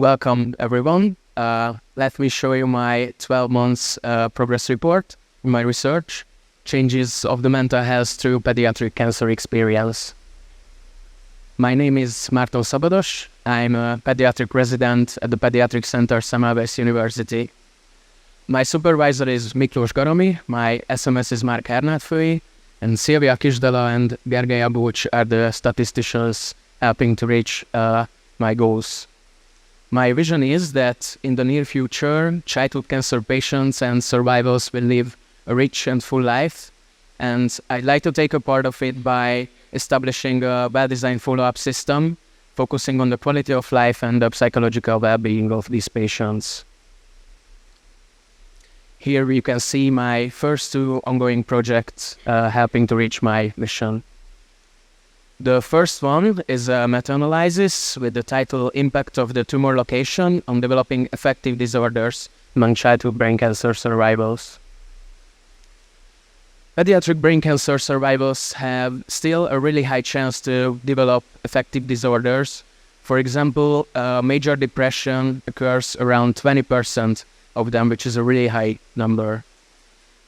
Welcome, everyone. Let me show you my 12 months progress report in my research, changes of the mental health through pediatric cancer experience. My name is Márton Szabados. I'm a pediatric resident at the Pediatric Center Semmelweis University. My supervisor is Miklós Garomi, my SMS is Mark Hernátfői, and Szilvia Kisdala and Gergely Abúcs are the statisticians helping to reach my goals. My vision is that in the near future, childhood cancer patients and survivors will live a rich and full life, and I'd like to take a part of it by establishing a well-designed follow-up system, focusing on the quality of life and the psychological well-being of these patients. Here you can see my first two ongoing projects helping to reach my mission. The first one is a meta-analysis with the title Impact of the Tumor Location on Developing Affective Disorders among Childhood Brain Cancer Survivors. Pediatric brain cancer survivors have still a really high chance to develop affective disorders. For example, major depression occurs around 20% of them, which is a really high number.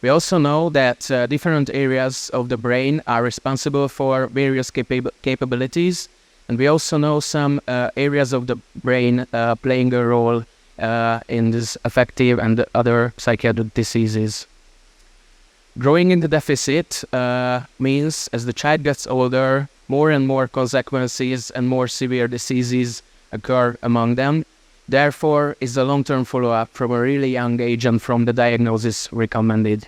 We also know that different areas of the brain are responsible for various capabilities, and we also know some areas of the brain playing a role in this affective and other psychiatric diseases. Growing in the deficit means as the child gets older, more and more consequences and more severe diseases occur among them. Therefore, is a long-term follow-up from a really young age and from the diagnosis recommended.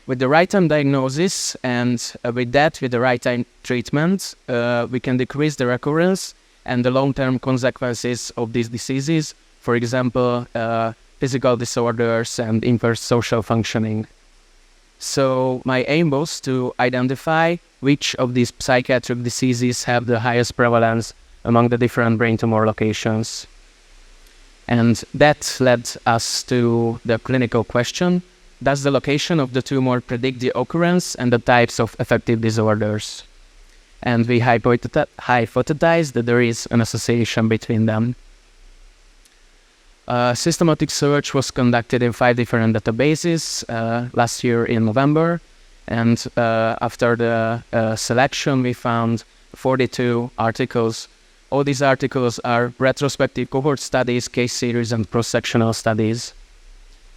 With the right time diagnosis and with the right time treatment, we can decrease the recurrence and the long-term consequences of these diseases, for example, physical disorders and impaired social functioning. So my aim was to identify which of these psychiatric diseases have the highest prevalence among the different brain tumor locations. And that led us to the clinical question: does the location of the tumor predict the occurrence and the types of affective disorders? And we hypothesized that there is an association between them. Systematic search was conducted in 5 different databases last year in November, and after the selection we found 42 articles. All these articles are retrospective cohort studies, case series, and cross-sectional studies.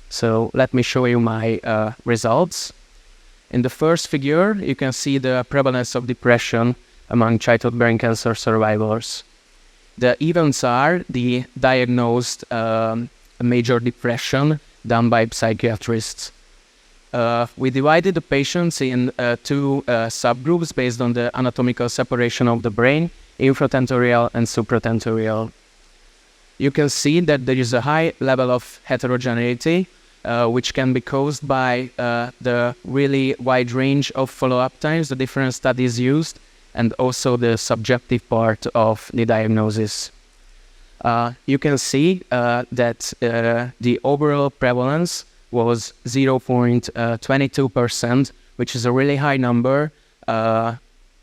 So let me show you my results. In the first figure, you can see the prevalence of depression among childhood brain cancer survivors. The events are the diagnosed major depression done by psychiatrists. We divided the patients in 2 subgroups based on the anatomical separation of the brain, infratentorial and supratentorial. You can see that there is a high level of heterogeneity, which can be caused by the really wide range of follow-up times, the different studies used, and also the subjective part of the diagnosis. You can see that the overall prevalence was 0.22%, which is a really high number.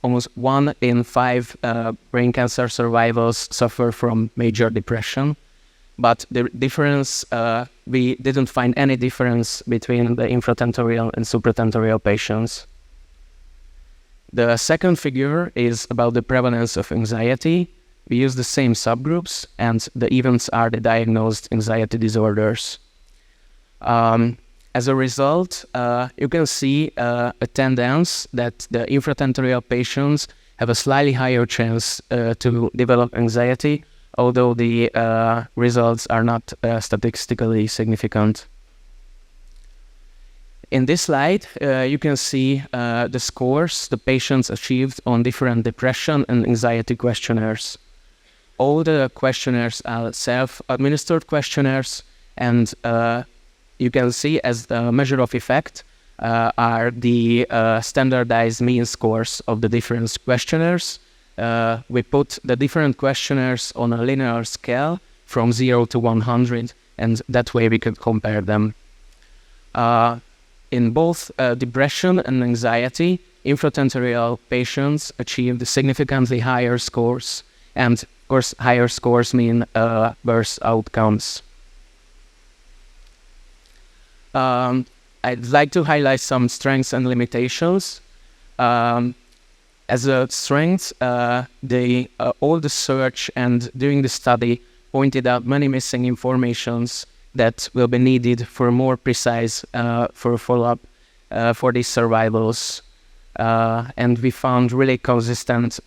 Almost 1 in 5 brain cancer survivors suffer from major depression. But the difference, we didn't find any difference between the infratentorial and supratentorial patients. The second figure is about the prevalence of anxiety. We use the same subgroups, and the events are the diagnosed anxiety disorders. As a result, you can see a tendency that the infratentorial patients have a slightly higher chance to develop anxiety, although the results are not statistically significant. In this slide, you can see the scores the patients achieved on different depression and anxiety questionnaires. All the questionnaires are self-administered questionnaires, and you can see as the measure of effect are the standardized mean scores of the different questionnaires. We put the different questionnaires on a linear scale from 0 to 100, and that way we could compare them. In both depression and anxiety, infratentorial patients achieved significantly higher scores, and Of course, higher scores mean worse outcomes. I'd like to highlight some strengths and limitations. As a strength, all the search and doing the study pointed out many missing informations that will be needed for more precise for follow-up for these survivals. And we found really consistent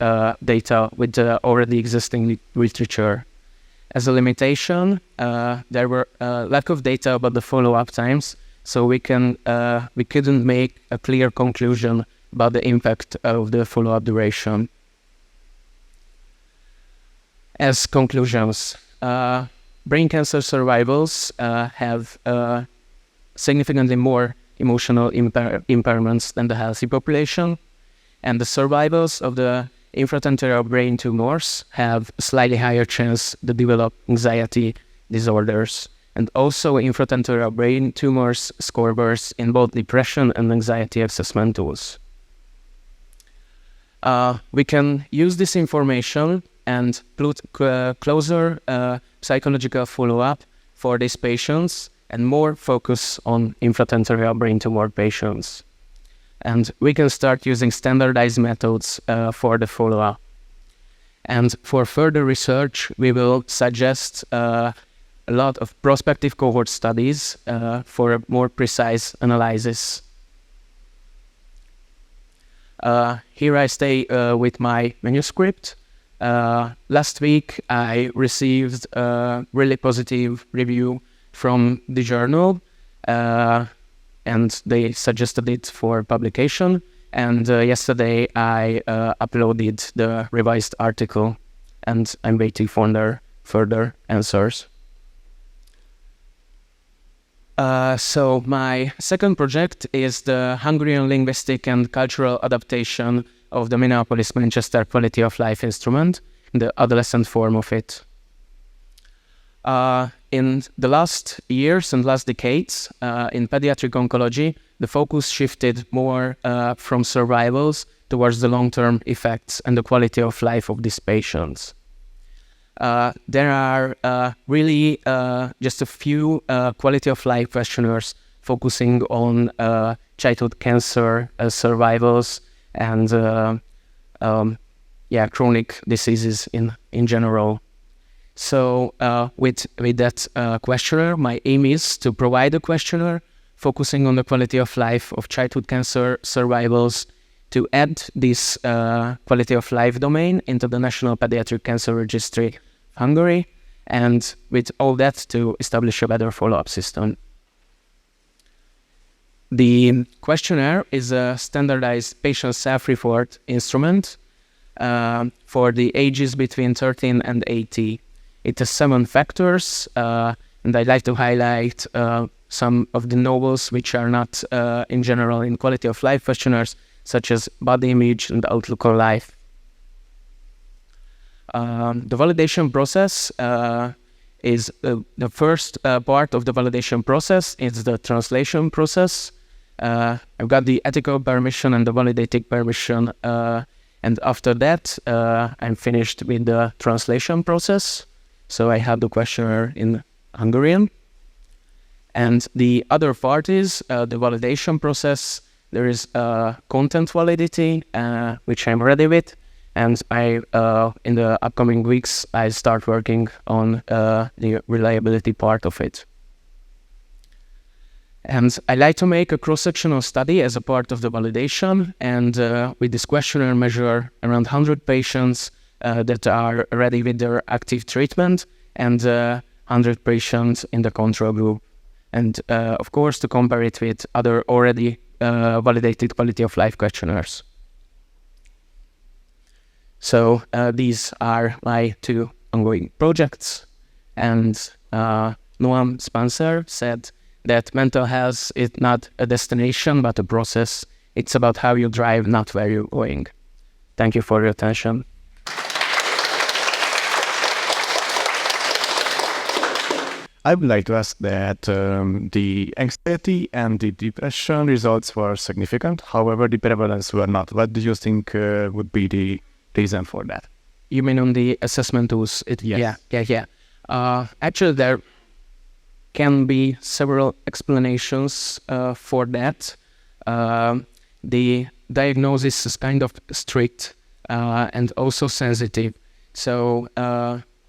data with the already existing literature. As a limitation, there were lack of data about the follow-up times, so we couldn't make a clear conclusion about the impact of the follow-up duration. As conclusions, brain cancer survivals have significantly more emotional impairments than the healthy population, and the survivals of the infratemporal brain tumors have a slightly higher chance to develop anxiety disorders. And also infratemporal brain tumors score worse in both depression and anxiety assessment tools. We can use this information and put closer psychological follow-up for these patients and more focus on infratemporal brain tumor patients. And we can start using standardized methods for the follow-up. And for further research, we will suggest a lot of prospective cohort studies for a more precise analysis. Here I stay with my manuscript. Last week I received a really positive review from the journal, and they suggested it for publication. And yesterday I uploaded the revised article, and I'm waiting for their further answers. So my second project is the Hungarian linguistic and cultural adaptation of the Minneapolis-Manchester quality of life instrument, the adolescent form of it. In the last years and last decades, in pediatric oncology, the focus shifted more from survivals towards the long-term effects and the quality of life of these patients. There are really just a few quality of life questionnaires focusing on childhood cancer survivals and chronic diseases in general. So with that questionnaire, my aim is to provide a questionnaire focusing on the quality of life of childhood cancer survivals, to add this quality of life domain into the National Pediatric Cancer Registry of Hungary, and with all that to establish a better follow-up system. The questionnaire is a standardized patient self-report instrument for the ages between 13 and 80. It has 7 factors, and I'd like to highlight some of the novels which are not in general in quality of life questionnaires, such as body image and outlook on life. The validation process is the first part of the validation process is the translation process. I've got the ethical permission and the validating permission, and after that I'm finished with the translation process. So I have the questionnaire in Hungarian. And the other part is the validation process. There is content validity, which I'm ready with. And in the upcoming weeks, I start working on the reliability part of it. And I like to make a cross-sectional study as a part of the validation. And with this questionnaire measure around 100 patients that are ready with their active treatment and 100 patients in the control group. And of course, to compare it with other already validated quality of life questionnaires. So these are my 2 ongoing projects. And Noam Spencer said that mental health is not a destination, but a process. It's about how you drive, not where you're going. Thank you for your attention. I would like to ask that the anxiety and the depression results were significant. However, the prevalence were not. What do you think would be the reason for that? You mean on the assessment tools? Yes. Yeah. Actually, there can be several explanations for that. The diagnosis is kind of strict and also sensitive. So,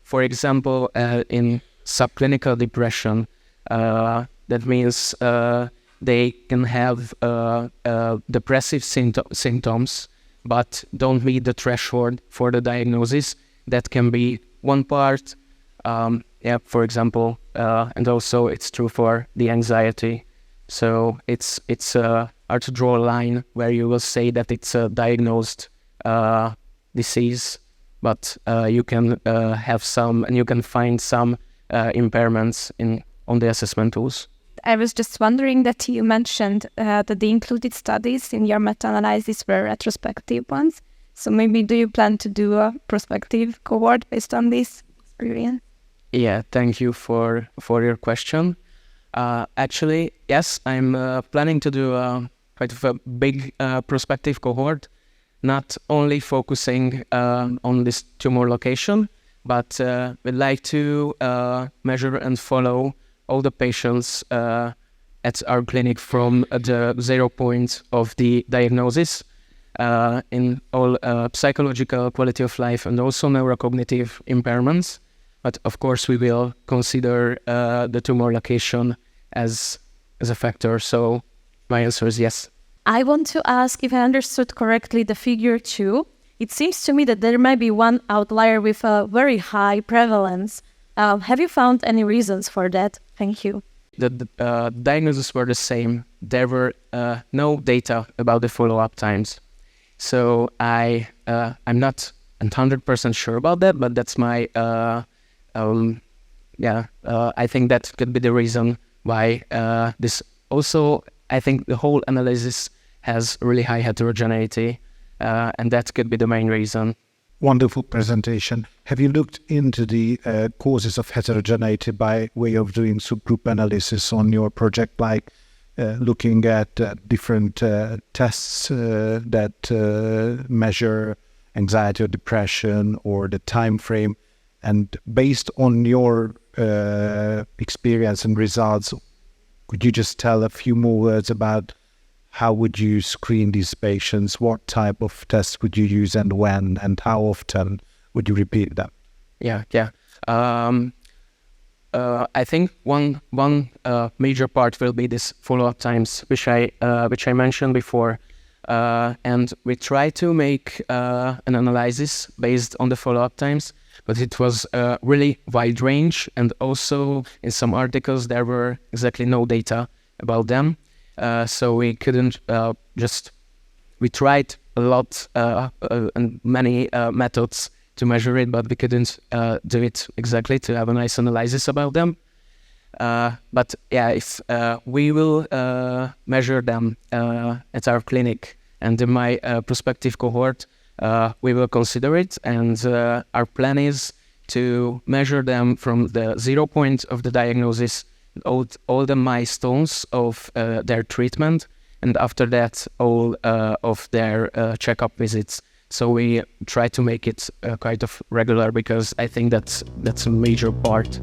for example, in subclinical depression, that means they can have depressive symptoms, but don't meet the threshold for the diagnosis. That can be one part, for example, and also it's true for the anxiety. So it's hard to draw a line where you will say that it's a diagnosed disease, but you can have some, and you can find some impairments on the assessment tools. I was just wondering that you mentioned that the included studies in your meta-analysis were retrospective ones. So maybe do you plan to do a prospective cohort based on this experience? Yeah, thank you for your question. Actually, yes, I'm planning to do quite a big prospective cohort, not only focusing on this tumor location, but we'd like to measure and follow all the patients at our clinic from the 0 point of the diagnosis in all psychological, quality of life, and also neurocognitive impairments. But of course, we will consider the tumor location as a factor. So my answer is yes. I want to ask if I understood correctly the figure 2. It seems to me that there might be one outlier with a very high prevalence. Have you found any reasons for that? Thank you. The diagnoses were the same. There were no data about the follow-up times. So I'm not 100% sure about that, but that's my, I think that could be the reason why this also, I think the whole analysis has really high heterogeneity, and that could be the main reason. Wonderful presentation. Have you looked into the causes of heterogeneity by way of doing subgroup analysis on your project, like looking at different tests that measure anxiety or depression or the time frame? And based on your experience and results, could you just tell a few more words about how would you screen these patients? What type of tests would you use and when, and how often would you repeat them? Yeah. I think one major part will be this follow-up times, which I mentioned before, and we try to make an analysis based on the follow-up times, but it was a really wide range, and also in some articles there were exactly no data about them. So we couldn't we tried a lot and many methods to measure it, but we couldn't do it exactly to have a nice analysis about them. But yeah, if we will measure them at our clinic and in my prospective cohort, we will consider it. And our plan is to measure them from the 0 point of the diagnosis, all the milestones of their treatment, and after that all of their checkup visits. So we try to make it quite of regular, because I think that's a major part.